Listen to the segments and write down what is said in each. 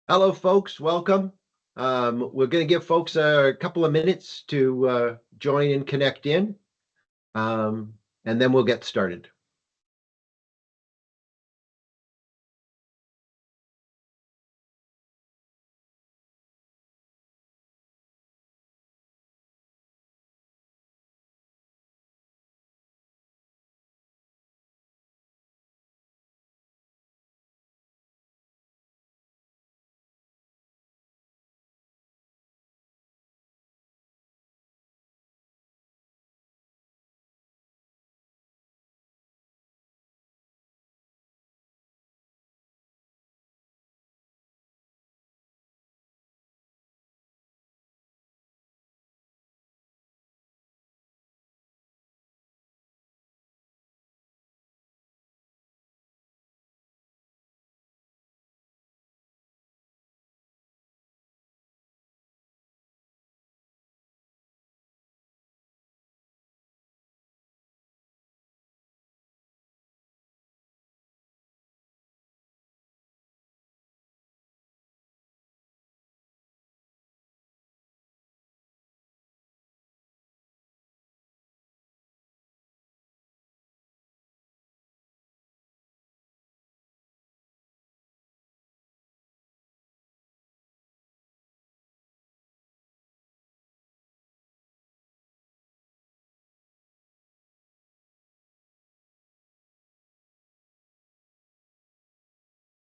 Hello, folks. Welcome. We're going to give folks a couple of minutes to join and connect in, and then we'll get started.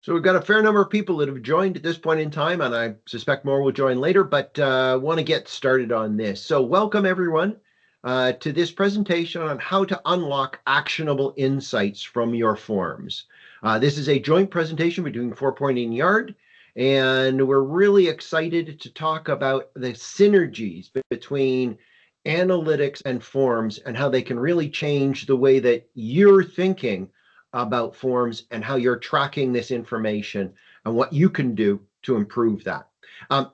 So we've got a fair number of people that have joined at this point in time, and I suspect more will join later, but want to get started on this. So welcome, everyone, to this presentation on how to unlock actionable insights from your forms. This is a joint presentation between 4Point and Yard, and we're really excited to talk about the synergies between analytics and forms and how they can really change the way that you're thinking about forms and how you're tracking this information and what you can do to improve that.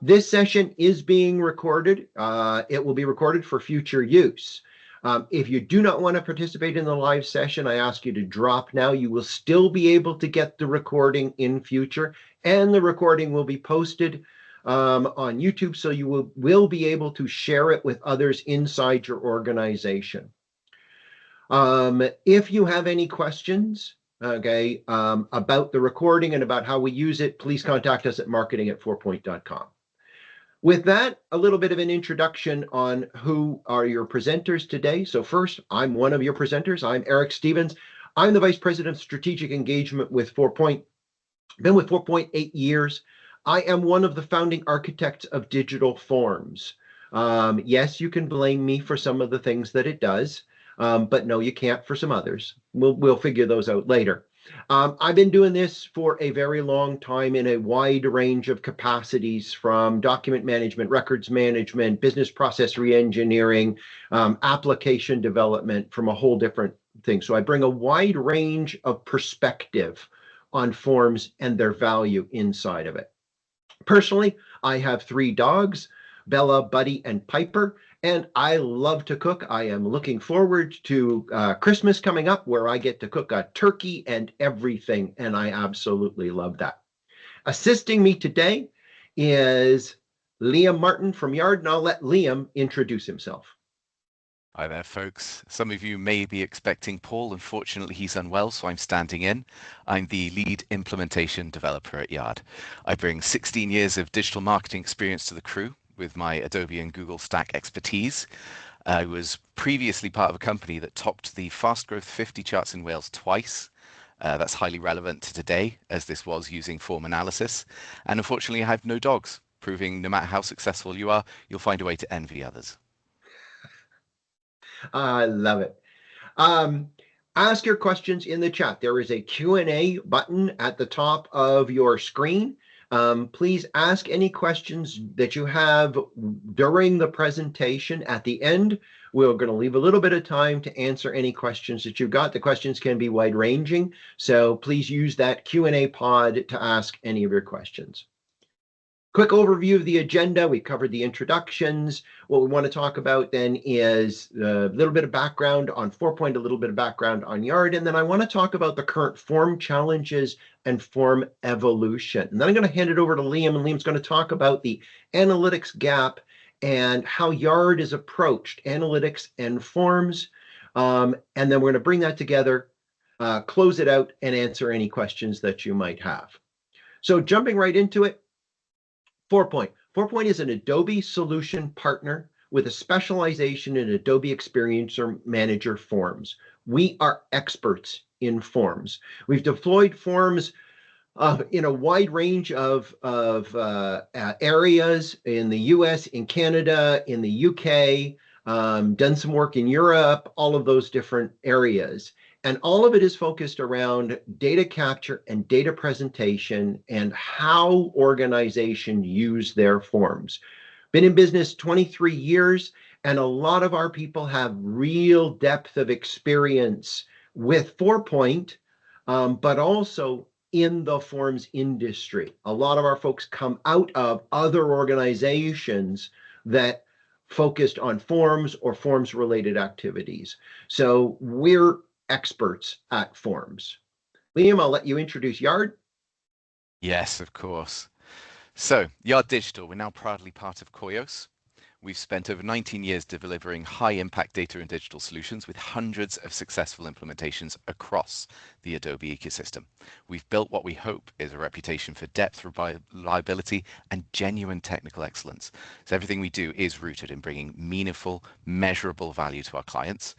This session is being recorded. It will be recorded for future use. If you do not want to participate in the live session, I ask you to drop now. You will still be able to get the recording in future, and the recording will be posted on YouTube, so you will be able to share it with others inside your organization. If you have any questions, okay, about the recording and about how we use it, please contact us at marketing@4point.com. With that, a little bit of an introduction on who are your presenters today. So first, I'm one of your presenters. I'm Eric Stevens. I'm the Vice President of Strategic Engagement with 4Point. Been with 4Point 8 years. I am one of the founding architects of digital forms. Yes, you can blame me for some of the things that it does. But no, you can't for some others. We'll figure those out later. I've been doing this for a very long time in a wide range of capacities, from document management, records management, business process reengineering, application development, from a whole different thing. So I bring a wide range of perspective on forms and their value inside of it. Personally, I have 3 dogs, Bella, Buddy, and Piper, and I love to cook. I am looking forward to Christmas coming up, where I get to cook a turkey and everything, and I absolutely love that. Assisting me today is Liam Martin from Yard, and I'll let Liam introduce himself. Hi there, folks. Some of you may be expecting Paul. Unfortunately, he's unwell, so I'm standing in. I'm the lead implementation developer at Yard. I bring 16 years of digital marketing experience to the crew with my Adobe and Google Stack expertise. I was previously part of a company that topped the Fast Growth 50 charts in Wales twice. That's highly relevant to today, as this was using form analysis. And unfortunately, I have no dogs, proving no matter how successful you are, you'll find a way to envy others. I love it. Ask your questions in the chat. There is a Q&A button at the top of your screen. Please ask any questions that you have during the presentation. At the end, we're going to leave a little bit of time to answer any questions that you've got. The questions can be wide-ranging, so please use that Q&A pod to ask any of your questions. Quick overview of the agenda. We covered the introductions. What we want to talk about then is a little bit of background on 4Point, a little bit of background on Yard, and then I want to talk about the current form challenges and form evolution. And then I'm going to hand it over to Liam, and Liam's going to talk about the analytics gap and how Yard is approached, analytics and forms. And then we're going to bring that together, close it out, and answer any questions that you might have. So jumping right into it, 4Point. 4Point is an Adobe solution partner with a specialization in Adobe Experience Manager forms. We are experts in forms. We've deployed forms in a wide range of areas in the US, in Canada, in the UK, done some work in Europe, all of those different areas. And all of it is focused around data capture and data presentation and how organizations use their forms. Been in business 23 years, and a lot of our people have real depth of experience with 4Point, but also in the forms industry. A lot of our folks come out of other organizations that focused on forms or forms related activities. So we're experts at forms. Liam, I'll let you introduce Yard. Yes, of course. So, Yard Digital, we're now proudly part of Koios. We've spent over 19 years delivering high-impact data and digital solutions with hundreds of successful implementations across the Adobe ecosystem. We've built what we hope is a reputation for depth, reliability, and genuine technical excellence. So everything we do is rooted in bringing meaningful, measurable value to our clients.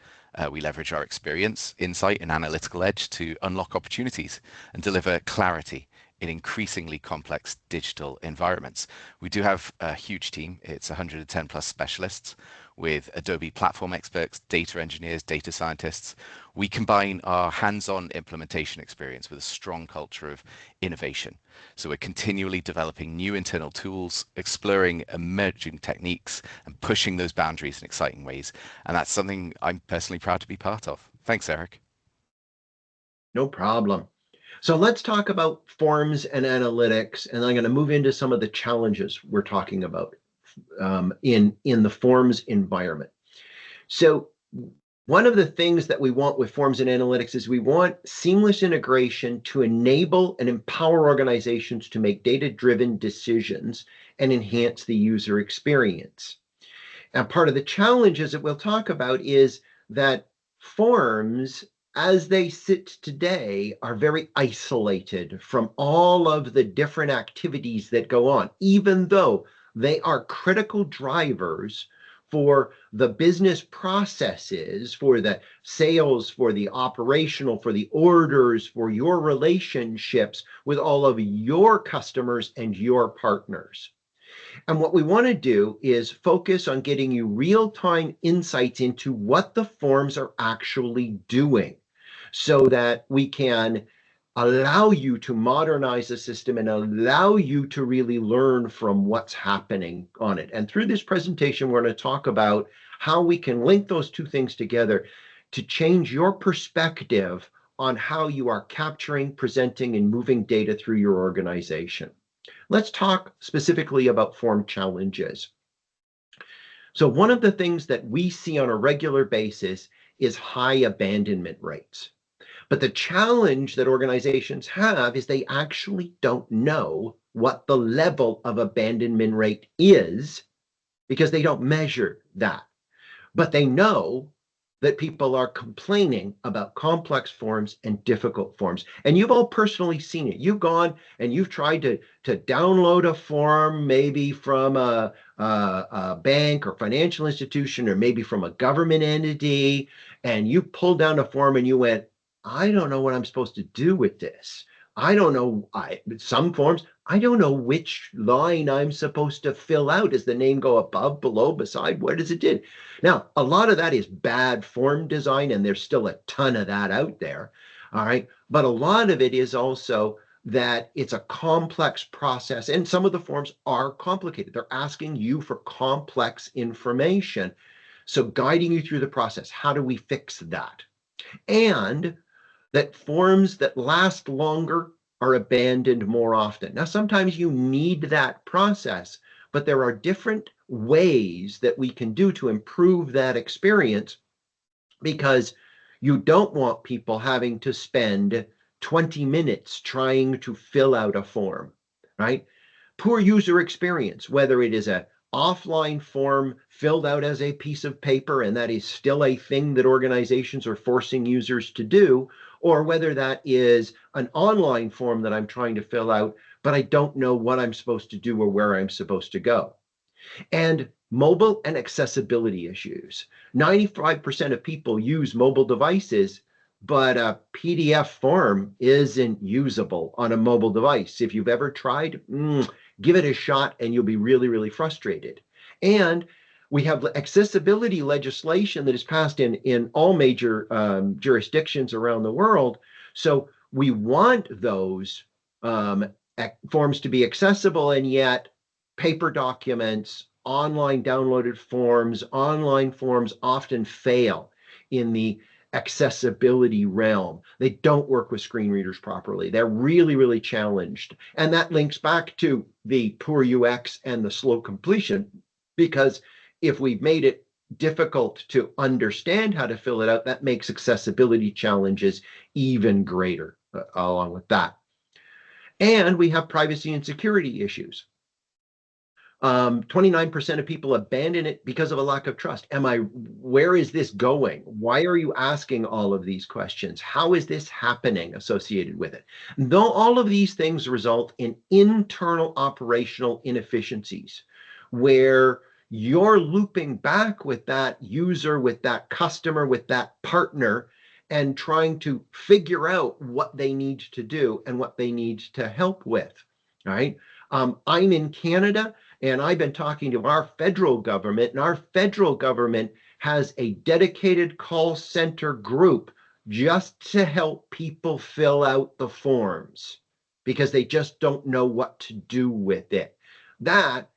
We leverage our experience, insight, and analytical edge to unlock opportunities and deliver clarity in increasingly complex digital environments. We do have a huge team. It's 110 plus specialists with Adobe platform experts, data engineers, data scientists. We combine our hands-on implementation experience with a strong culture of innovation. So we're continually developing new internal tools, exploring emerging techniques, and pushing those boundaries in exciting ways. And that's something I'm personally proud to be part of. Thanks, Eric. No problem. So let's talk about forms and analytics, and I'm going to move into some of the challenges we're talking about in the forms environment. So one of the things that we want with forms and analytics is we want seamless integration to enable and empower organizations to make data-driven decisions and enhance the user experience. And part of the challenges that we'll talk about is that forms, as they sit today, are very isolated from all of the different activities that go on, even though they are critical drivers for the business processes, for the sales, for the operational, for the orders, for your relationships with all of your customers and your partners. And what we want to do is focus on getting you real-time insights into what the forms are actually doing, so that we can allow you to modernize the system and allow you to really learn from what's happening on it. And through this presentation, we're going to talk about how we can link those two things together to change your perspective on how you are capturing, presenting, and moving data through your organization. Let's talk specifically about form challenges. So one of the things that we see on a regular basis is high abandonment rates. But the challenge that organizations have is they actually don't know what the level of abandonment rate is because they don't measure that. But they know that people are complaining about complex forms and difficult forms. And you've all personally seen it. You've gone and you've tried to download a form, maybe from a bank or financial institution, or maybe from a government entity, and you pulled down a form and you went, I don't know what I'm supposed to do with this. I don't know, some forms, I don't know which line I'm supposed to fill out. Does the name go above, below, beside? Where does it do? Now, a lot of that is bad form design, and there's still a ton of that out there. All right. But a lot of it is also that it's a complex process, and some of the forms are complicated. They're asking you for complex information. So guiding you through the process, how do we fix that? And that forms that last longer are abandoned more often. Now, sometimes you need that process, but there are different ways that we can do to improve that experience, because you don't want people having to spend 20 minutes trying to fill out a form, right? Poor user experience, whether it is a offline form filled out as a piece of paper, and that is still a thing that organizations are forcing users to do, or whether that is an online form that I'm trying to fill out, but I don't know what I'm supposed to do or where I'm supposed to go. And mobile and accessibility issues. 95% of people use mobile devices, but a PDF form isn't usable on a mobile device. If you've ever tried, give it a shot and you'll be really, really frustrated. And we have accessibility legislation that is passed in all major jurisdictions around the world. So we want those forms to be accessible, and yet paper documents, online downloaded forms, online forms often fail in the accessibility realm. They don't work with screen readers properly. They're really, really challenged. And that links back to the poor UX and the slow completion, because if we've made it difficult to understand how to fill it out, that makes accessibility challenges even greater along with that. And we have privacy and security issues. 29% of people abandon it because of a lack of trust. Where is this going? Why are you asking all of these questions? How is this happening associated with it? Though all of these things result in internal operational inefficiencies, where you're looping back with that user, with that customer, with that partner, and trying to figure out what they need to do and what they need to help with, right? I'm in Canada, and I've been talking to our federal government, and our federal government has a dedicated call center group just to help people fill out the forms because they just don't know what to do with it. That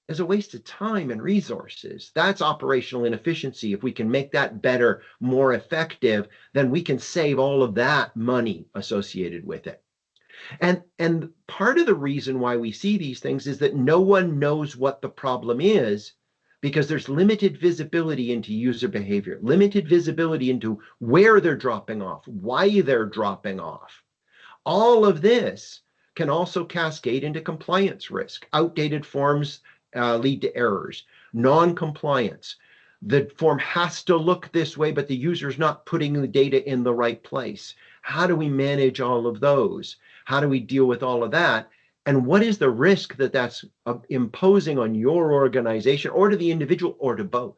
is a waste of time and resources. That's operational inefficiency. If we can make that better, more effective, then we can save all of that money associated with it. And part of the reason why we see these things is that no one knows what the problem is, because there's limited visibility into user behavior, limited visibility into where they're dropping off, why they're dropping off. All of this can also cascade into compliance risk. Outdated forms lead to errors, non-compliance. The form has to look this way, but the user's not putting the data in the right place. How do we manage all of those? How do we deal with all of that? And what is the risk that that's imposing on your organization or to the individual or to both?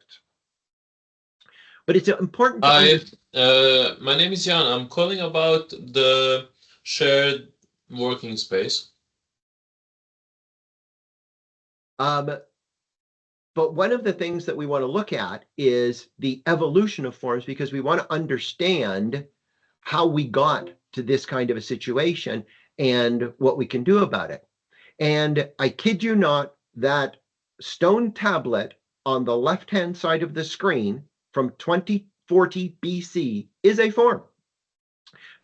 But it's important to understand. My name is Jan. I'm calling about the shared working space. But one of the things that we want to look at is the evolution of forms, because we want to understand how we got to this kind of a situation and what we can do about it. And I kid you not, that stone tablet on the left-hand side of the screen from 2040 BC is a form.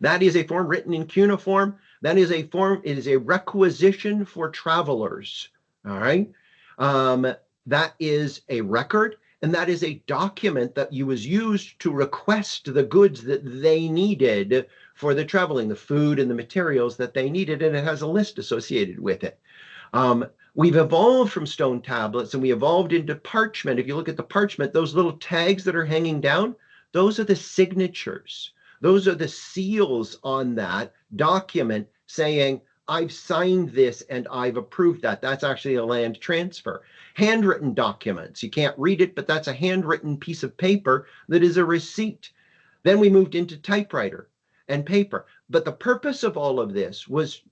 That is a form written in cuneiform. That is a form, it is a requisition for travelers, all right? That is a record, and that is a document that was used to request the goods that they needed for the traveling, the food and the materials that they needed, and it has a list associated with it. We've evolved from stone tablets, and we evolved into parchment. If you look at the parchment, those little tags that are hanging down, those are the signatures. Those are the seals on that document saying, I've signed this and I've approved that. That's actually a land transfer. Handwritten documents, you can't read it, but that's a handwritten piece of paper that is a receipt. Then we moved into typewriter and paper. But the purpose of all of this was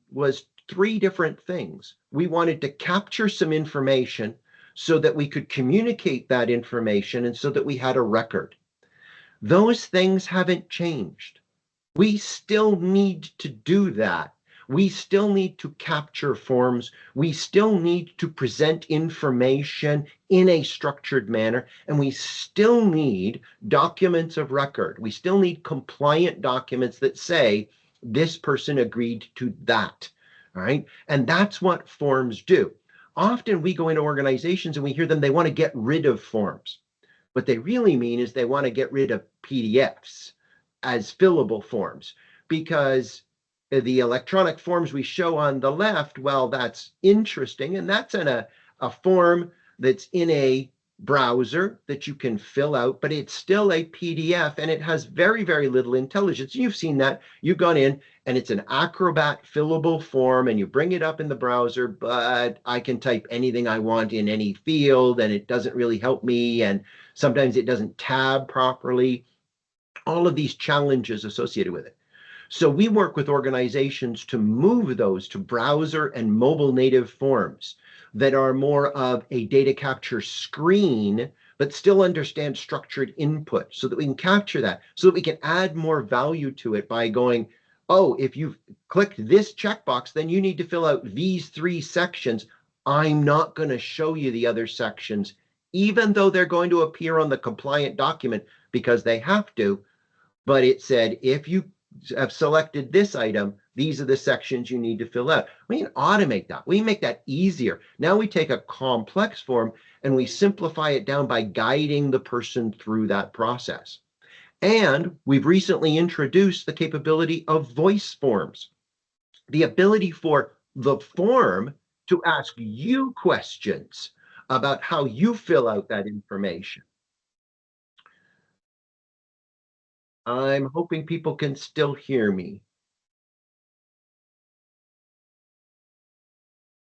three different things. We wanted to capture some information so that we could communicate that information and so that we had a record. Those things haven't changed. We still need to do that. We still need to capture forms. We still need to present information in a structured manner. And we still need documents of record. We still need compliant documents that say, this person agreed to that. All right. And that's what forms do. Often we go into organizations and we hear them, they want to get rid of forms. What they really mean is they want to get rid of PDFs as fillable forms, because the electronic forms we show on the left, well, that's interesting. And that's in a form that's in a browser that you can fill out, but it's still a PDF and it has very, very little intelligence. You've seen that. You've gone in and it's an Acrobat fillable form and you bring it up in the browser, but I can type anything I want in any field and it doesn't really help me. And sometimes it doesn't tab properly. All of these challenges associated with it. So we work with organizations to move those to browser and mobile native forms that are more of a data capture screen, but still understand structured input so that we can capture that, so that we can add more value to it by going, oh, if you've clicked this checkbox, then you need to fill out these 3 sections. I'm not going to show you the other sections, even though they're going to appear on the compliant document because they have to. But it said, if you have selected this item, these are the sections you need to fill out. We can automate that. We make that easier. Now we take a complex form and we simplify it down by guiding the person through that process. And we've recently introduced the capability of voice forms, the ability for the form to ask you questions about how you fill out that information. I'm hoping people can still hear me.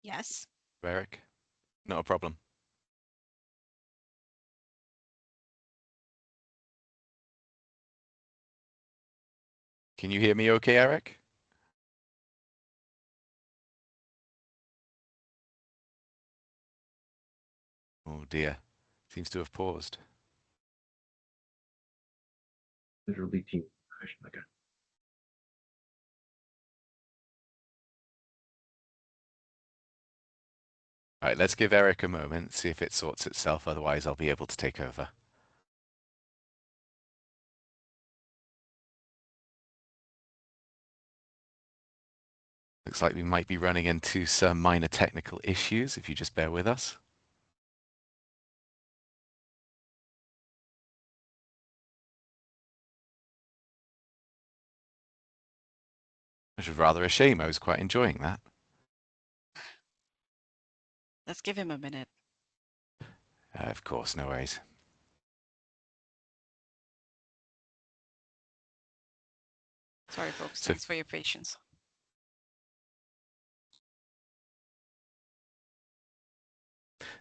Yes. Eric, not a problem. Can you hear me okay, Eric? Oh dear, seems to have paused. Literally team. Okay. All right, let's give Eric a moment, see if it sorts itself. Otherwise, I'll be able to take over. Looks like we might be running into some minor technical issues, if you just bear with us. Which is rather a shame. I was quite enjoying that. Let's give him a minute. Of course, no worries. Sorry, folks. So- Thanks for your patience.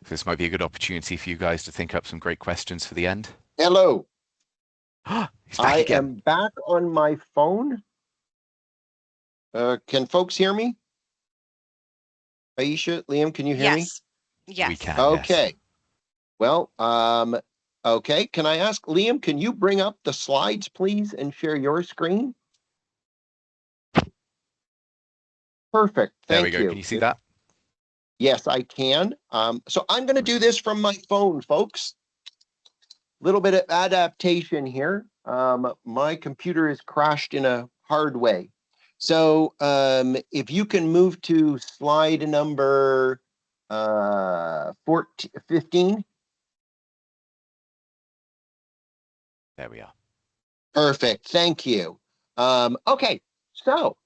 This might be a good opportunity for you guys to think up some great questions for the end. Hello. He's back I again. am back on my phone. Can folks hear me? Aisha, Liam, can you hear me? Yes. Yes. We can. Okay. Yes. Well, okay. Can I ask Liam, can you bring up the slides, please, and share your screen? Perfect. There Thank we go. you. Can you see that? Yes, I can. So I'm going to do this from my phone, folks. Little bit of adaptation here. My computer has crashed in a hard way. So if you can move to slide number 15. There we are. Perfect. Thank you. Okay, so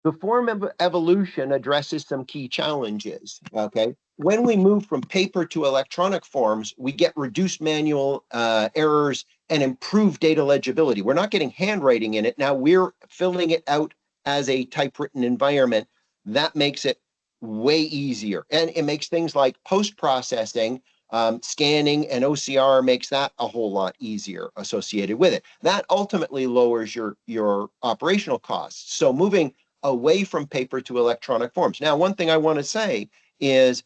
the form of evolution addresses some key challenges. Okay, when we move from paper to electronic forms, we get reduced manual errors and improved data legibility. We're not getting handwriting in it. Now we're filling it out as a typewritten environment. That makes it way easier. And it makes things like post-processing, scanning and OCR makes that a whole lot easier associated with it. That ultimately lowers your operational costs. So moving away from paper to electronic forms. Now, one thing I want to say is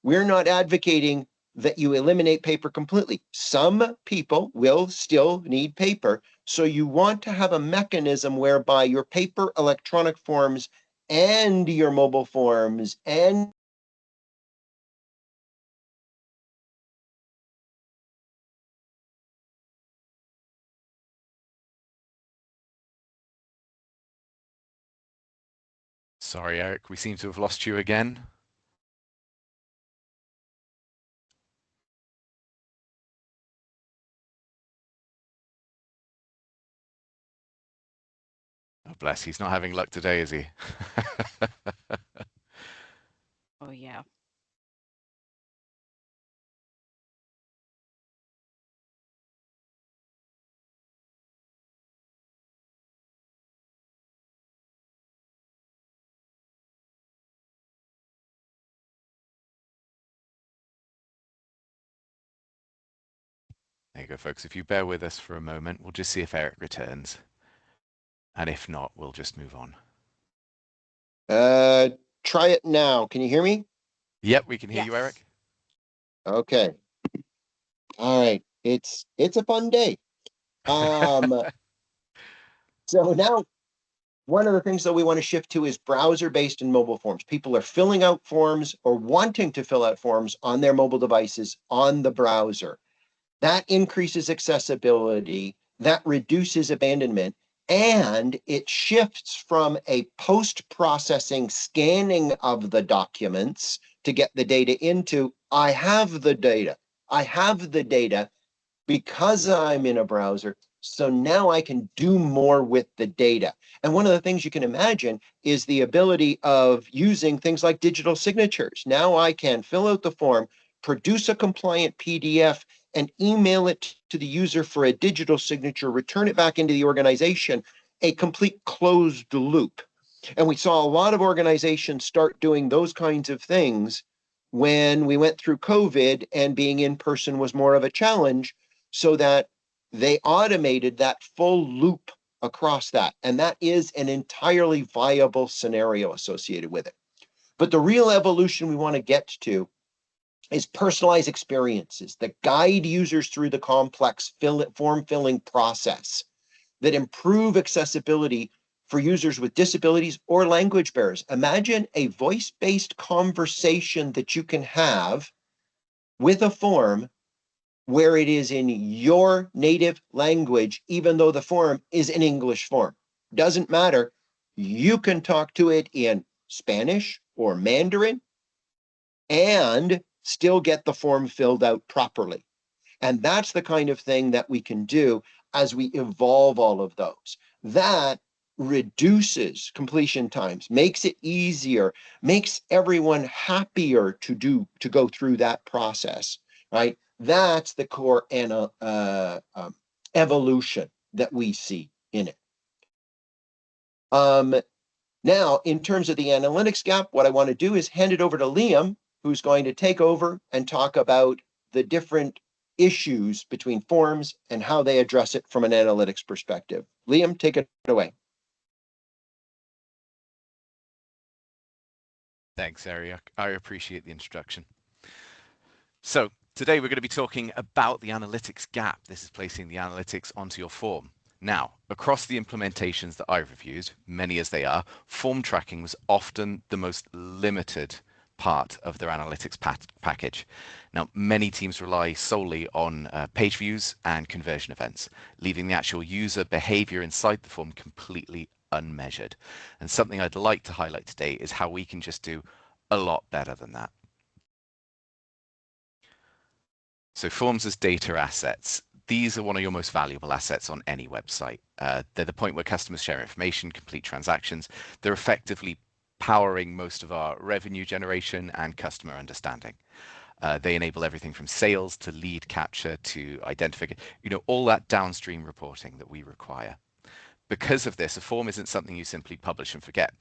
we're not advocating that you eliminate paper completely. Some people will still need paper. So you want to have a mechanism whereby your paper electronic forms and your mobile forms and Sorry, Eric, we seem to have lost you again. Oh, bless, he's not having luck today, is he? Oh, yeah. There you go, folks. If you bear with us for a moment, we'll just see if Eric returns. And if not, we'll just move on. Try it now. Can you hear me? Yep, we can hear you, Yes. Eric. Okay. All right. It's a fun day. So now one of the things that we want to shift to is browser-based and mobile forms. People are filling out forms or wanting to fill out forms on their mobile devices on the browser. That increases accessibility, that reduces abandonment, and it shifts from a post-processing scanning of the documents to get the data into, I have the data. I have the data because I'm in a browser. So now I can do more with the data. And one of the things you can imagine is the ability of using things like digital signatures. Now I can fill out the form, produce a compliant PDF, and email it to the user for a digital signature, return it back into the organization, a complete closed loop. And we saw a lot of organizations start doing those kinds of things when we went through COVID and being in person was more of a challenge, so that they automated that full loop across that. And that is an entirely viable scenario associated with it. But the real evolution we want to get to is personalized experiences that guide users through the complex form filling process, that improve accessibility for users with disabilities or language barriers. Imagine a voice-based conversation that you can have with a form where it is in your native language, even though the form is an English form. Doesn't matter. You can talk to it in Spanish or Mandarin and still get the form filled out properly. And that's the kind of thing that we can do as we evolve all of those. That reduces completion times, makes it easier, makes everyone happier to go through that process, right? That's the core evolution that we see in it. Now, in terms of the analytics gap, what I want to do is hand it over to Liam, who's going to take over and talk about the different issues between forms and how they address it from an analytics perspective. Liam, take it away. Thanks, Eric. I appreciate the introduction. So today we're going to be talking about the analytics gap. This is placing the analytics onto your form. Now, across the implementations that I've reviewed, many as they are, form tracking was often the most limited part of their analytics package. Now, many teams rely solely on page views and conversion events, leaving the actual user behavior inside the form completely unmeasured. And something I'd like to highlight today is how we can just do a lot better than that. So forms as data assets. These are one of your most valuable assets on any website. They're the point where customers share information, complete transactions. They're effectively powering most of our revenue generation and customer understanding. They enable everything from sales to lead capture to identification, all that downstream reporting that we require. Because of this, a form isn't something you simply publish and forget.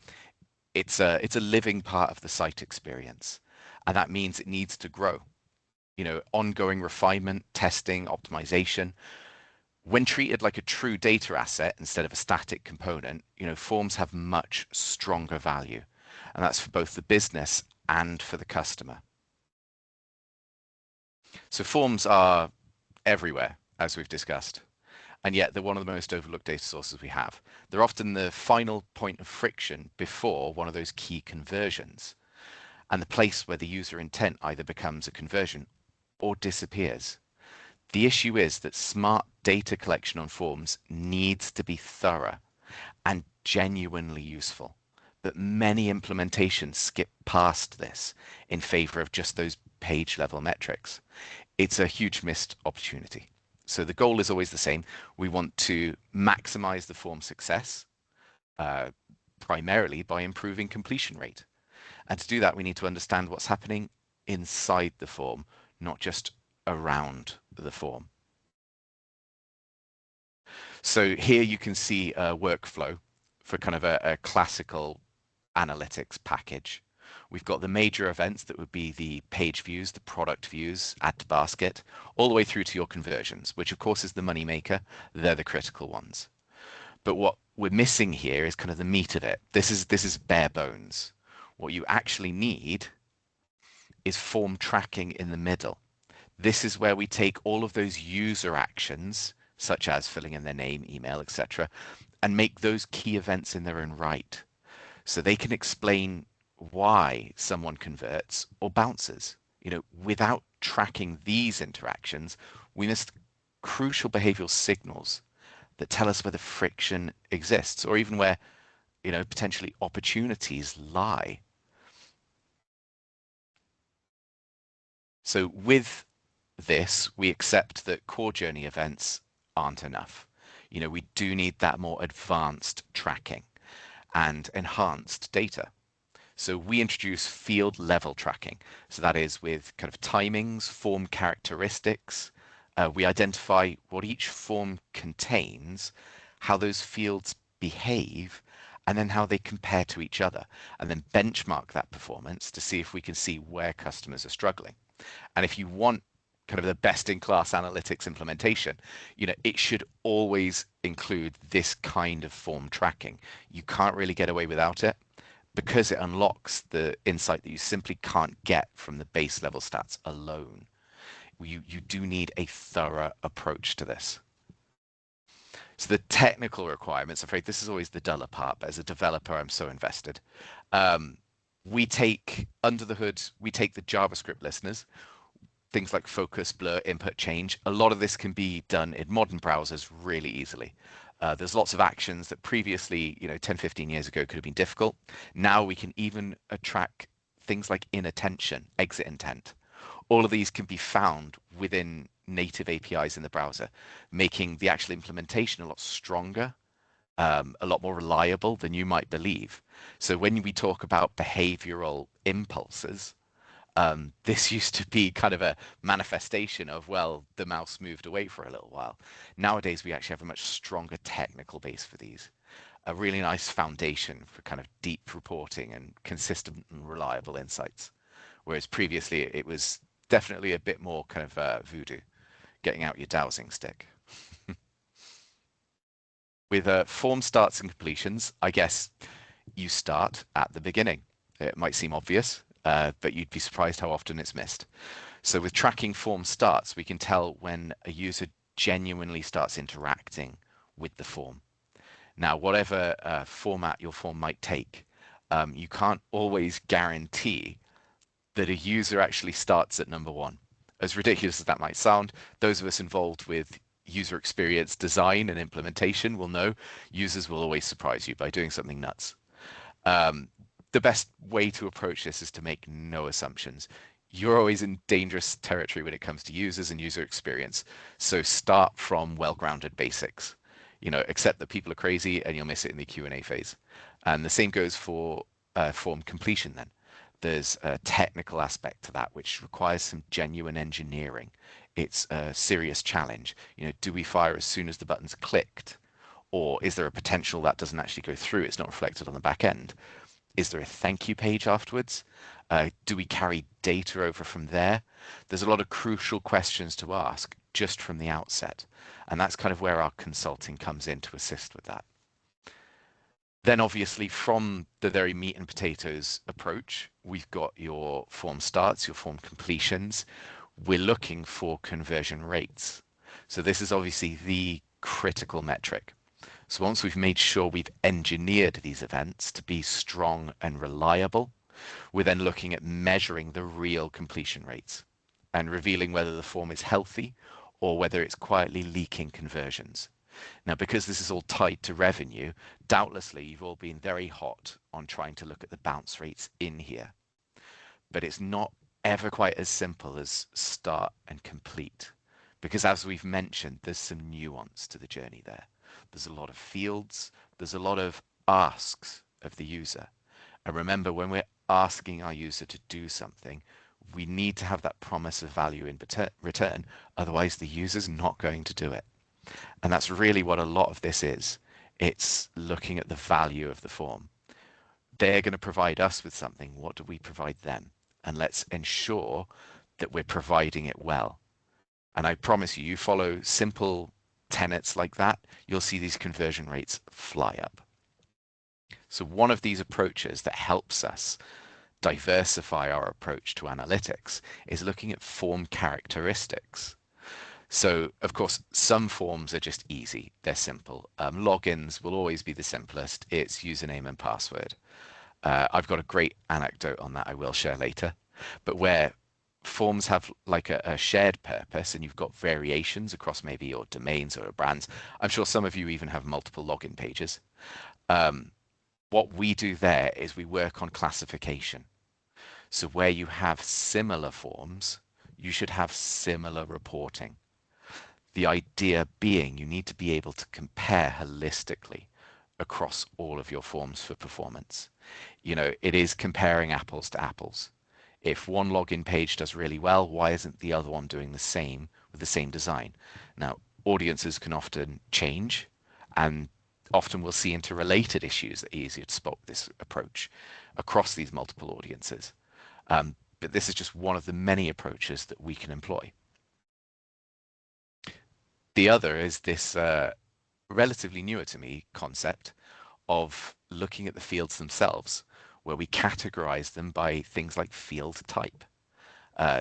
It's a living part of the site experience, and that means it needs to grow. Ongoing refinement, testing, optimization. When treated like a true data asset instead of a static component, forms have much stronger value. And that's for both the business and for the customer. So forms are everywhere, as we've discussed. And yet they're one of the most overlooked data sources we have. They're often the final point of friction before one of those key conversions, and the place where the user intent either becomes a conversion or disappears. The issue is that smart data collection on forms needs to be thorough and genuinely useful, that many implementations skip past this in favor of just those page level metrics. It's a huge missed opportunity. So the goal is always the same. We want to maximize the form success, primarily by improving completion rate. And to do that, we need to understand what's happening inside the form, not just around the form. So here you can see a workflow for kind of a classical analytics package. We've got the major events that would be the page views, the product views, add to basket, all the way through to your conversions, which of course is the money maker. They're the critical ones. But what we're missing here is kind of the meat of it. This is bare bones. What you actually need is form tracking in the middle. This is where we take all of those user actions, such as filling in their name, email, etc., and make those key events in their own right. So they can explain why someone converts or bounces. Without tracking these interactions, we miss crucial behavioral signals that tell us where the friction exists, or even where, potentially opportunities lie. So with this, we accept that core journey events aren't enough. We do need that more advanced tracking and enhanced data. So we introduce field level tracking. So that is with kind of timings, form characteristics. We identify what each form contains, how those fields behave, and then how they compare to each other, and then benchmark that performance to see if we can see where customers are struggling. And if you want kind of the best in class analytics implementation, it should always include this kind of form tracking. You can't really get away without it, because it unlocks the insight that you simply can't get from the base level stats alone. You do need a thorough approach to this. So the technical requirements, I'm afraid this is always the duller part, but as a developer, I'm so invested. We take under the hood, we take the JavaScript listeners, things like focus, blur, input, change. A lot of this can be done in modern browsers really easily. There's lots of actions that previously, 10, 15 years ago could have been difficult. Now we can even track things like inattention, exit intent. All of these can be found within native APIs in the browser, making the actual implementation a lot stronger, a lot more reliable than you might believe. So when we talk about behavioral impulses, this used to be kind of a manifestation of, well, the mouse moved away for a little while. Nowadays, we actually have a much stronger technical base for these, a really nice foundation for kind of deep reporting and consistent and reliable insights. Whereas previously, it was definitely a bit more kind of voodoo, getting out your dowsing stick. With form starts and completions, I guess you start at the beginning. It might seem obvious, but you'd be surprised how often it's missed. So with tracking form starts, we can tell when a user genuinely starts interacting with the form. Now, whatever format your form might take, you can't always guarantee that a user actually starts at number one. As ridiculous as that might sound, those of us involved with user experience design and implementation will know users will always surprise you by doing something nuts. The best way to approach this is to make no assumptions. You're always in dangerous territory when it comes to users and user experience. So start from well-grounded basics. Accept that people are crazy and you'll miss it in the Q&A phase. And the same goes for form completion then. There's a technical aspect to that which requires some genuine engineering. It's a serious challenge. Do we fire as soon as the button's clicked? Or is there a potential that doesn't actually go through? It's not reflected on the back end. Is there a thank you page afterwards? Do we carry data over from there? There's a lot of crucial questions to ask just from the outset. And that's kind of where our consulting comes in to assist with that. Then obviously from the very meat and potatoes approach, we've got your form starts, your form completions. We're looking for conversion rates. So this is obviously the critical metric. So once we've made sure we've engineered these events to be strong and reliable, we're then looking at measuring the real completion rates and revealing whether the form is healthy or whether it's quietly leaking conversions. Now, because this is all tied to revenue, doubtlessly you've all been very hot on trying to look at the bounce rates in here, but it's not ever quite as simple as start and complete. Because as we've mentioned, there's some nuance to the journey there. There's a lot of fields, there's a lot of asks of the user. And remember, when we're asking our user to do something, we need to have that promise of value in return. Otherwise, the user's not going to do it. And that's really what a lot of this is. It's looking at the value of the form. They're going to provide us with something. What do we provide them? And let's ensure that we're providing it well. And I promise you, you follow simple tenets like that, you'll see these conversion rates fly up. So one of these approaches that helps us diversify our approach to analytics is looking at form characteristics. So, of course, some forms are just easy. They're simple. Logins will always be the simplest. It's username and password. I've got a great anecdote on that I will share later. But where forms have like a shared purpose and you've got variations across maybe your domains or brands, I'm sure some of you even have multiple login pages. What we do there is we work on classification. So where you have similar forms, you should have similar reporting. The idea being you need to be able to compare holistically across all of your forms for performance. You know, it is comparing apples to apples. If one login page does really well, why isn't the other one doing the same with the same design? Now, audiences can often change, and often we'll see interrelated issues that are easier to spot with this approach across these multiple audiences. But this is just one of the many approaches that we can employ. The other is this relatively newer to me concept of looking at the fields themselves, where we categorize them by things like field type.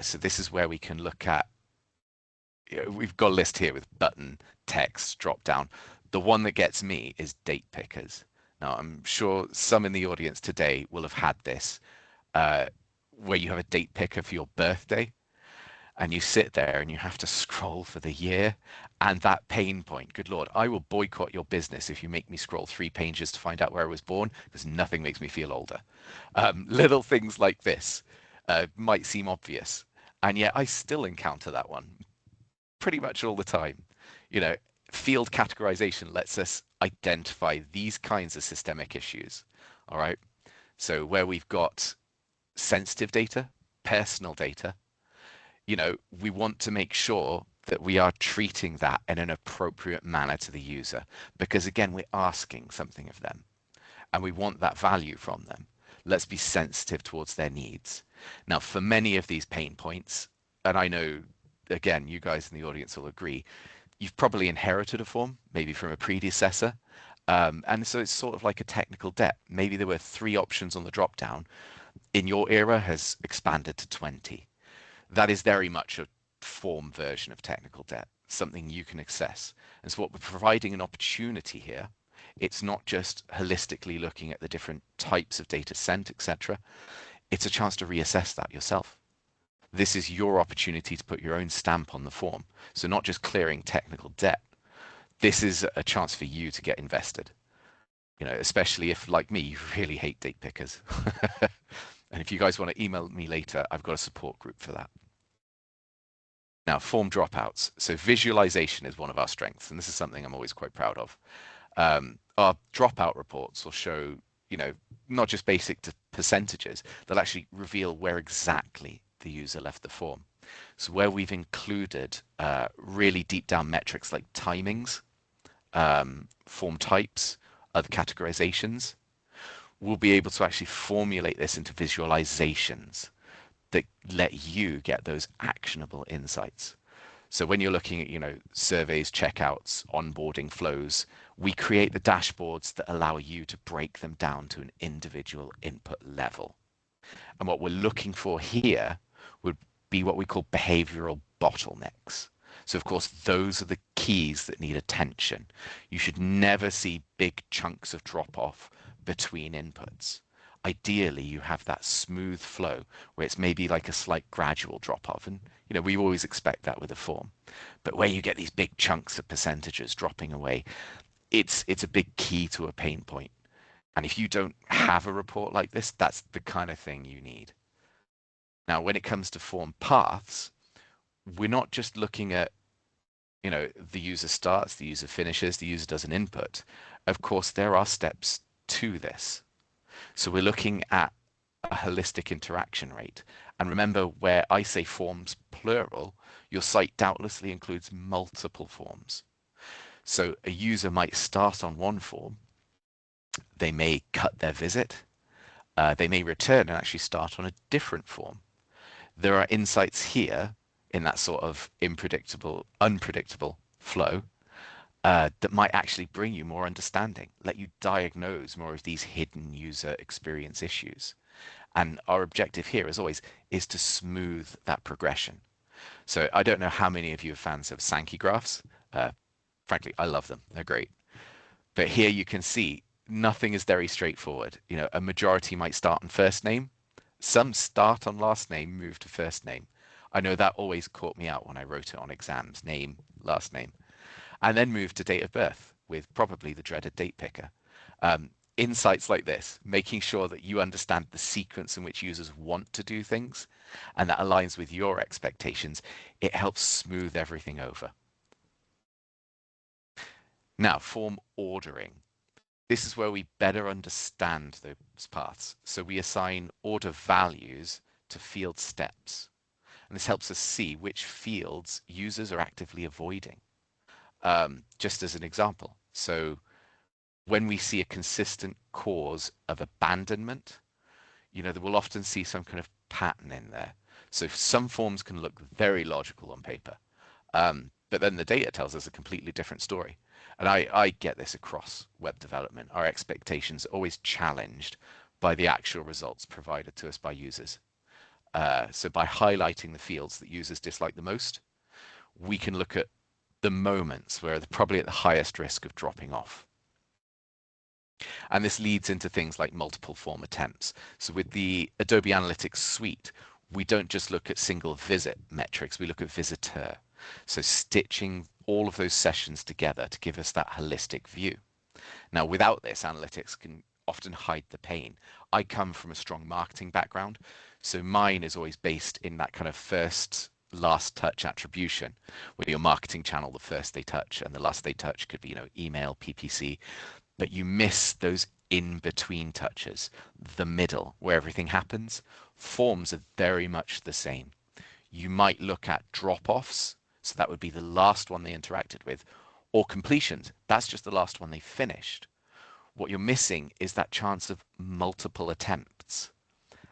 So this is where we can look at, we've got a list here with button, text, drop down. The one that gets me is date pickers. Now, I'm sure some in the audience today will have had this, where you have a date picker for your birthday, and you sit there and you have to scroll for the year, and that pain point, good Lord, I will boycott your business if you make me scroll 3 pages to find out where I was born, because nothing makes me feel older. Little things like this might seem obvious, and yet I still encounter that one pretty much all the time. You know, field categorization lets us identify these kinds of systemic issues. All right. So where we've got sensitive data, personal data, you know, we want to make sure that we are treating that in an appropriate manner to the user, because again, we're asking something of them and we want that value from them. Let's be sensitive towards their needs. Now, for many of these pain points, and I know, again, you guys in the audience will agree, you've probably inherited a form, maybe from a predecessor. And so it's sort of like a technical debt. Maybe there were 3 options on the drop down. In your era has expanded to 20. That is very much a form version of technical debt, something you can access. And so what we're providing an opportunity here, it's not just holistically looking at the different types of data sent, etc. It's a chance to reassess that yourself. This is your opportunity to put your own stamp on the form. So not just clearing technical debt. This is a chance for you to get invested. You know, especially if, like me, you really hate date pickers. And if you guys want to email me later, I've got a support group for that. Now, form dropouts. So visualization is one of our strengths, and this is something I'm always quite proud of. Our dropout reports will show, you know, not just basic percentages, they'll actually reveal where exactly the user left the form. So where we've included really deep down metrics like timings, form types, other categorizations, we'll be able to actually formulate this into visualizations that let you get those actionable insights. So when you're looking at, you know, surveys, checkouts, onboarding flows, we create the dashboards that allow you to break them down to an individual input level. And what we're looking for here would be what we call behavioral bottlenecks. So of course, those are the keys that need attention. You should never see big chunks of drop off between inputs. ideally you have that smooth flow where it's maybe like a slight gradual drop off. And, we always expect that with a form. But where you get these big chunks of percentages dropping away, it's a big key to a pain point. And if you don't have a report like this, that's the kind of thing you need. Now, when it comes to form paths, we're not just looking at, the user starts, the user finishes, the user does an input. Of course, there are steps to this. So we're looking at a holistic interaction rate. And remember, where I say forms plural, your site doubtlessly includes multiple forms. So a user might start on one form, they may cut their visit, they may return and actually start on a different form. There are insights here in that sort of unpredictable flow that might actually bring you more understanding, let you diagnose more of these hidden user experience issues. And our objective here, as always, is to smooth that progression. So I don't know how many of you are fans of Sankey graphs. Frankly, I love them. They're great. But here you can see nothing is very straightforward. A majority might start on first name. Some start on last name, move to first name. I know that always caught me out when I wrote it on exams, name, last name, and then move to date of birth with probably the dreaded date picker. Insights like this, making sure that you understand the sequence in which users want to do things and that aligns with your expectations, it helps smooth everything over. Now, form ordering. This is where we better understand those paths. So we assign order values to field steps. And this helps us see which fields users are actively avoiding. Just as an example. So when we see a consistent cause of abandonment, we'll often see some kind of pattern in there. So some forms can look very logical on paper, but then the data tells us a completely different story. And I get this across web development. Our expectations are always challenged by the actual results provided to us by users. So by highlighting the fields that users dislike the most, we can look at the moments where they're probably at the highest risk of dropping off. And this leads into things like multiple form attempts. So with the Adobe Analytics suite, we don't just look at single visit metrics, we look at visitor. So stitching all of those sessions together to give us that holistic view. Now, without this, analytics can often hide the pain. I come from a strong marketing background, so mine is always based in that kind of first last touch attribution, where your marketing channel, the first they touch and the last they touch could be, email, PPC, but you miss those in-between touches, the middle, where everything happens. Forms are very much the same. You might look at drop-offs, so that would be the last one they interacted with, or completions, that's just the last one they finished. What you're missing is that chance of multiple attempts.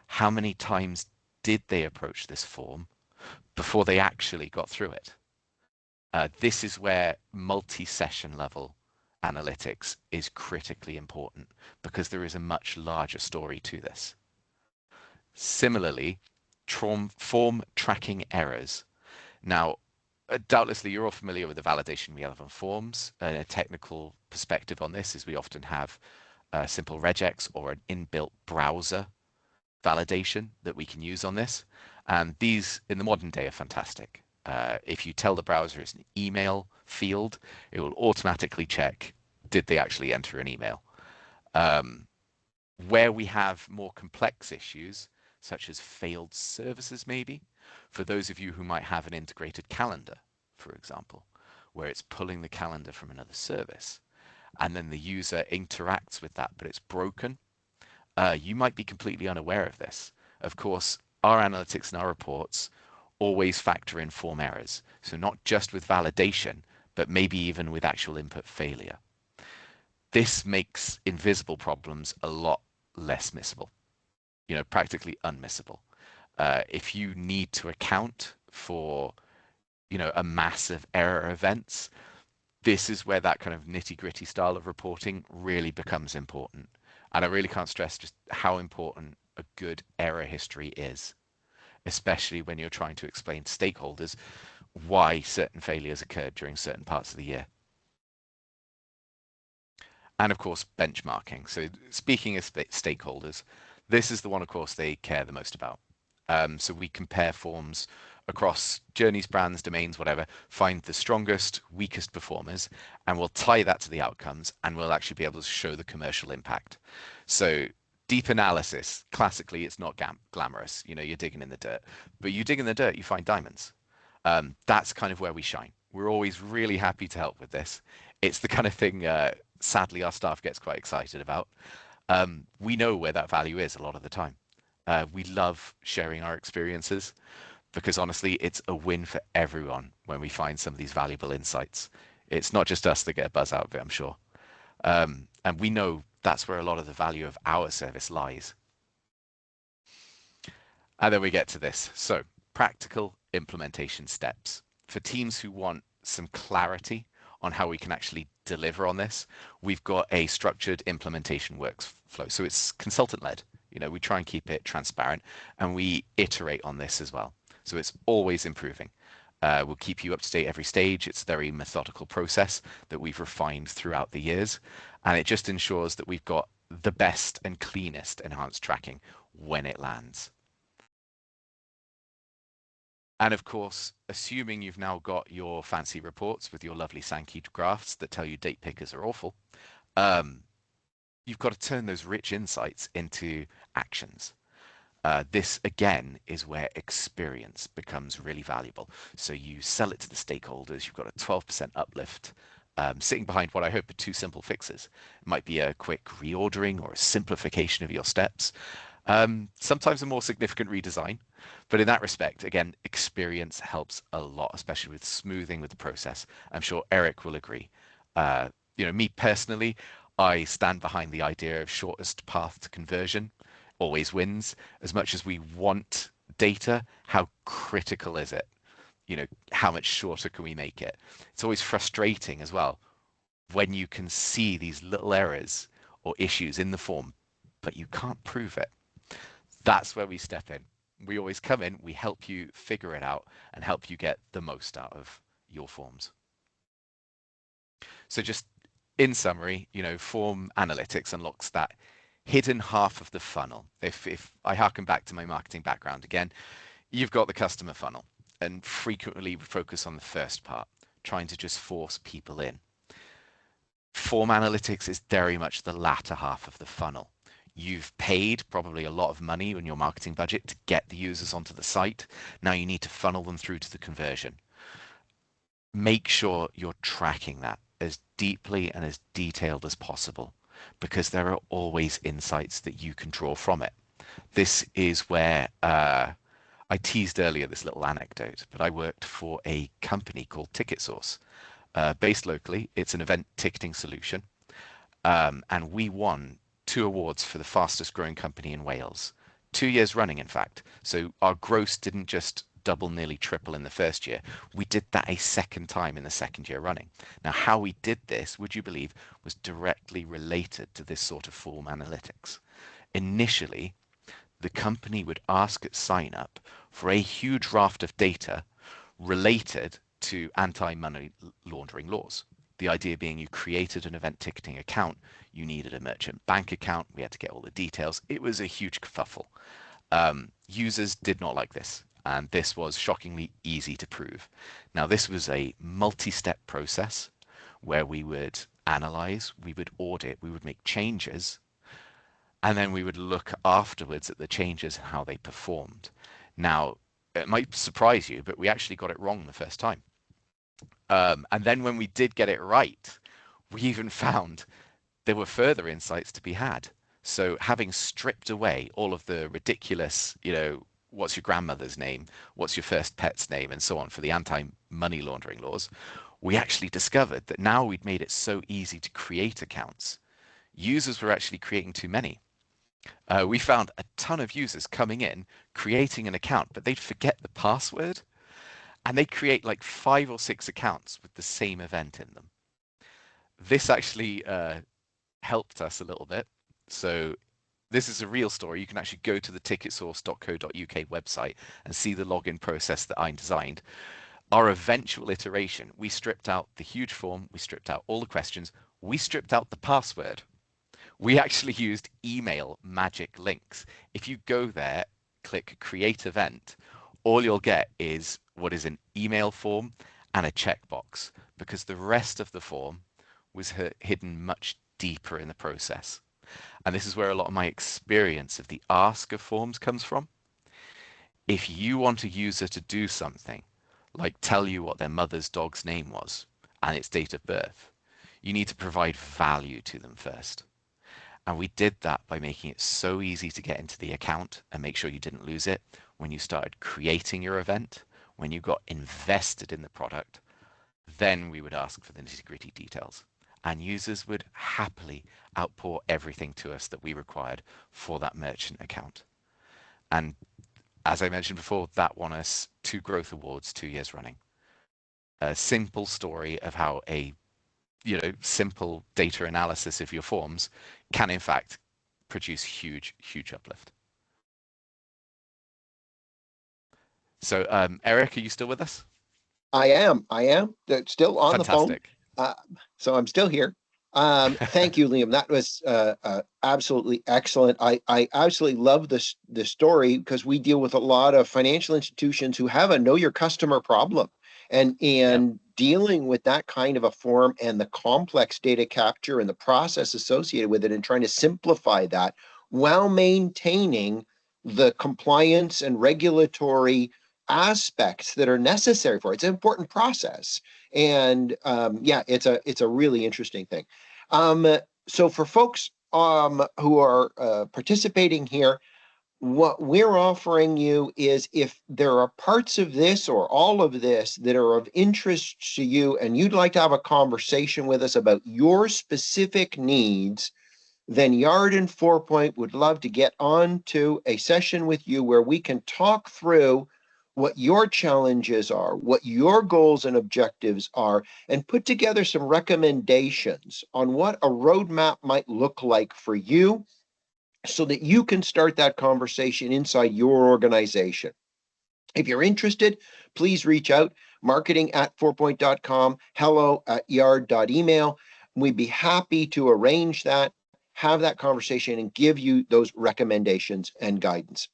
How many times did they approach this form before they actually got through it? This is where multi-session level analytics is critically important because there is a much larger story to this. Similarly, form tracking errors. Now, doubtlessly you're all familiar with the validation we have on forms. A technical perspective on this is we often have a simple regex or an inbuilt browser validation that we can use on this. And these in the modern day are fantastic. If you tell the browser it's an email field, it will automatically check, did they actually enter an email? Where we have more complex issues, such as failed services maybe, for those of you who might have an integrated calendar, for example, where it's pulling the calendar from another service, and then the user interacts with that, but it's broken, you might be completely unaware of this. Of course, our analytics and our reports always factor in form errors. So not just with validation, but maybe even with actual input failure. This makes invisible problems a lot less missable, practically unmissable. If you need to account for, a massive error events, this is where that kind of nitty-gritty style of reporting really becomes important. And I really can't stress just how important a good error history is, especially when you're trying to explain to stakeholders why certain failures occurred during certain parts of the year. And of course, benchmarking. So speaking of stakeholders, This is the one, of course, they care the most about. So we compare forms across journeys, brands, domains, whatever, find the strongest, weakest performers, and we'll tie that to the outcomes, and we'll actually be able to show the commercial impact. So deep analysis, classically, it's not glamorous. You know, you're digging in the dirt, but you dig in the dirt, you find diamonds. That's kind of where we shine. We're always really happy to help with this. It's the kind of thing, sadly, our staff gets quite excited about. We know where that value is a lot of the time. We love sharing our experiences because honestly, it's a win for everyone when we find some of these valuable insights. It's not just us that get a buzz out of it, I'm sure. And we know that's where a lot of the value of our service lies. And then we get to this. So, practical implementation steps. For teams who want some clarity on how we can actually deliver on this, we've got a structured implementation workflow. So it's consultant-led. You know, we try and keep it transparent, and we iterate on this as well. So it's always improving. We'll keep you up to date every stage. It's a very methodical process that we've refined throughout the years, and it just ensures that we've got the best and cleanest enhanced tracking when it lands. And of course, assuming you've now got your fancy reports with your lovely Sankey graphs that tell you date pickers are awful, you've got to turn those rich insights into actions. This again is where experience becomes really valuable. So you sell it to the stakeholders, you've got a 12% uplift sitting behind what I hope are two simple fixes. It might be a quick reordering or a simplification of your steps. Sometimes a more significant redesign, but in that respect, again, experience helps a lot, especially with smoothing with the process. I'm sure Eric will agree. You know, me personally, I stand behind the idea of shortest path to conversion always wins. As much as we want data, how critical is it? You know, how much shorter can we make it? It's always frustrating as well when you can see these little errors or issues in the form, but you can't prove it. That's where we step in. We always come in, we help you figure it out and help you get the most out of your forms. So just in summary, you know, form analytics unlocks that hidden half of the funnel. If I harken back to my marketing background again, you've got the customer funnel, and frequently we focus on the first part, trying to just force people in. Form analytics is very much the latter half of the funnel. You've paid probably a lot of money in your marketing budget to get the users onto the site. Now you need to funnel them through to the conversion. Make sure you're tracking that as deeply and as detailed as possible, because there are always insights that you can draw from it. This is where I teased earlier this little anecdote, but I worked for a company called TicketSource. Based locally, it's an event ticketing solution, and we won 2 awards for the fastest growing company in Wales, 2 years running, in fact. So our gross didn't just double, nearly triple in the first year. We did that a second time in the second year running. Now, how we did this, would you believe, was directly related to this sort of form analytics. Initially, the company would ask at sign up for a huge raft of data related to anti-money laundering laws. The idea being you created an event ticketing account, you needed a merchant bank account, we had to get all the details. It was a huge kerfuffle. Users did not like this, and this was shockingly easy to prove. Now, this was a multi-step process where we would analyze, we would audit, we would make changes, and then we would look afterwards at the changes and how they performed. Now, it might surprise you, but we actually got it wrong the first time. And then when we did get it right, we even found there were further insights to be had. So having stripped away all of the ridiculous, you know, what's your grandmother's name, what's your first pet's name, and so on for the anti-money laundering laws, we actually discovered that now we'd made it so easy to create accounts, users were actually creating too many. We found a ton of users coming in, creating an account, but they'd forget the password, and they'd create like 5 or 6 accounts with the same event in them. This actually helped us a little bit. So this is a real story. You can actually go to the ticketsource.co.uk website and see the login process that I designed. Our eventual iteration, we stripped out the huge form, we stripped out all the questions, we stripped out the password. We actually used email magic links. If you go there, click create event, all you'll get is what is an email form and a checkbox, because the rest of the form was hidden much deeper in the process. And this is where a lot of my experience of the ask of forms comes from. If you want a user to do something, like tell you what their mother's dog's name was and its date of birth, you need to provide value to them first. And we did that by making it so easy to get into the account and make sure you didn't lose it when you started creating your event, when you got invested in the product. Then we would ask for the nitty-gritty details, and users would happily outpour everything to us that we required for that merchant account. And as I mentioned before, that won us 2 growth awards 2 years running. A simple story of how a simple data analysis of your forms can in fact produce huge uplift. So Eric, are you still with us? I am. They're still on Fantastic. the phone. So I'm still here. Thank you, Liam. That was absolutely excellent. I absolutely love this story, because we deal with a lot of financial institutions who have a know your customer problem, and dealing with that kind of a form and the complex data capture and the process associated with it, and trying to simplify that while maintaining the compliance and regulatory aspects that are necessary for it. It's an important process. And it's a really interesting thing. So for folks who are participating here, what we're offering you is, if there are parts of this or all of this that are of interest to you and you'd like to have a conversation with us about your specific needs, then Yard and 4Point would love to get on to a session with you where we can talk through what your challenges are, what your goals and objectives are, and put together some recommendations on what a roadmap might look like for you, so that you can start that conversation inside your organization. If you're interested, please reach out, marketing@4point.com, hello@yard.email. We'd be happy to arrange that, have that conversation, and give you those recommendations and guidance.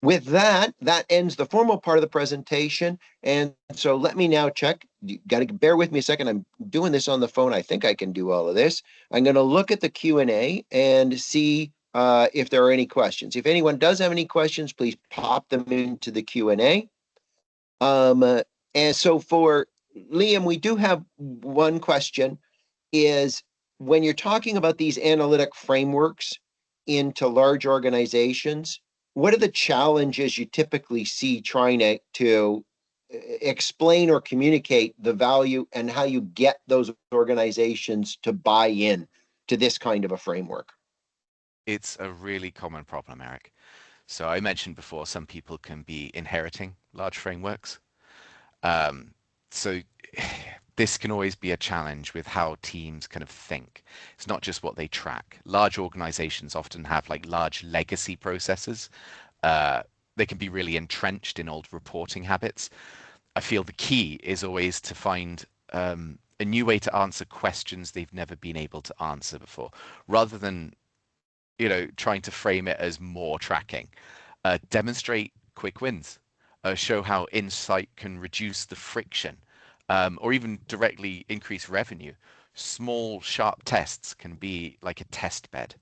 With that, that ends the formal part of the presentation. And so let me now check. You got to bear with me a second. I'm doing this on the phone. I think I can do all of this. I'm going to look at the Q&A and see if there are any questions. If anyone does have any questions, please pop them into the Q&A. And so for Liam, we do have one question, is when you're talking about these analytic frameworks into large organizations, what are the challenges you typically see trying to explain or communicate the value, and how you get those organizations to buy in to this kind of a framework? It's a really common problem, Eric. So I mentioned before, some people can be inheriting large frameworks. So this can always be a challenge with how teams kind of think. It's not just what they track. Large organizations often have like large legacy processes. They can be really entrenched in old reporting habits. I feel the key is always to find a new way to answer questions they've never been able to answer before, rather than trying to frame it as more tracking. Demonstrate quick wins. Show how insight can reduce the friction, or even directly increase revenue. Small, sharp tests can be like a test bed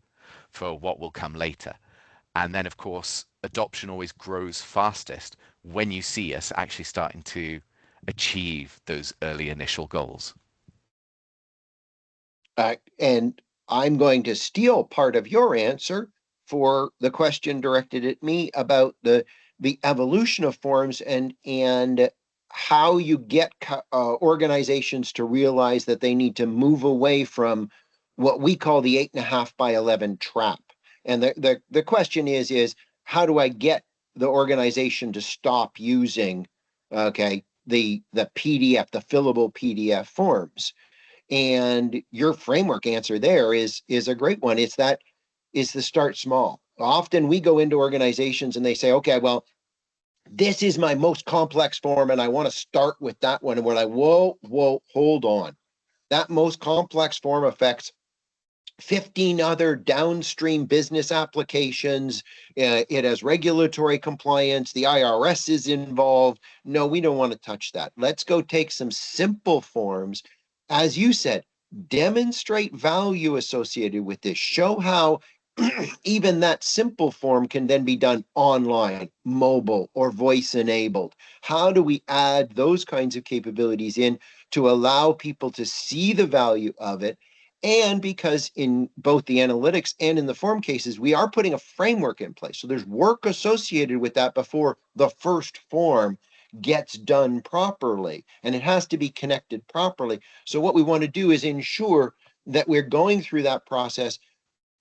for what will come later. And then, of course, adoption always grows fastest when you see us actually starting to achieve those early initial goals. And I'm going to steal part of your answer for the question directed at me about the evolution of forms, and how you get organizations to realize that they need to move away from what we call the 8.5 by 11 trap. And the question is how do I get the organization to stop using the PDF, the fillable PDF forms? And your framework answer there is a great one. It's the start small. Often we go into organizations and they say, okay, well, this is my most complex form and I want to start with that one. And we're like, whoa, hold on. That most complex form affects 15 other downstream business applications. It has regulatory compliance. The IRS is involved. No, we don't want to touch that. Let's go take some simple forms. As you said, demonstrate value associated with this. Show how even that simple form can then be done online, mobile, or voice enabled. How do we add those kinds of capabilities in to allow people to see the value of it? And because in both the analytics and in the form cases, we are putting a framework in place. So there's work associated with that before the first form gets done properly, and it has to be connected properly. So what we want to do is ensure that we're going through that process,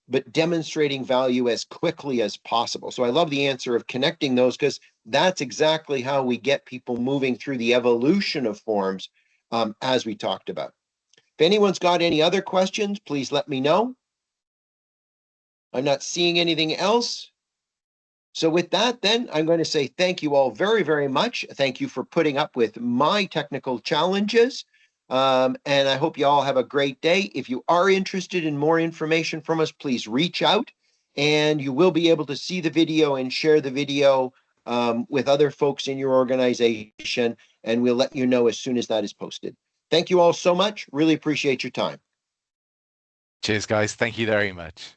but demonstrating value as quickly as possible. So I love the answer of connecting those, because that's exactly how we get people moving through the evolution of forms, as we talked about. If anyone's got any other questions, please let me know. I'm not seeing anything else. So with that, then I'm going to say thank you all very, very much. Thank you for putting up with my technical challenges. And I hope you all have a great day. If you are interested in more information from us, please reach out, and you will be able to see the video and share the video with other folks in your organization, and we'll let you know as soon as that is posted. Thank you all so much. Really appreciate your time. Cheers, guys. Thank you very much.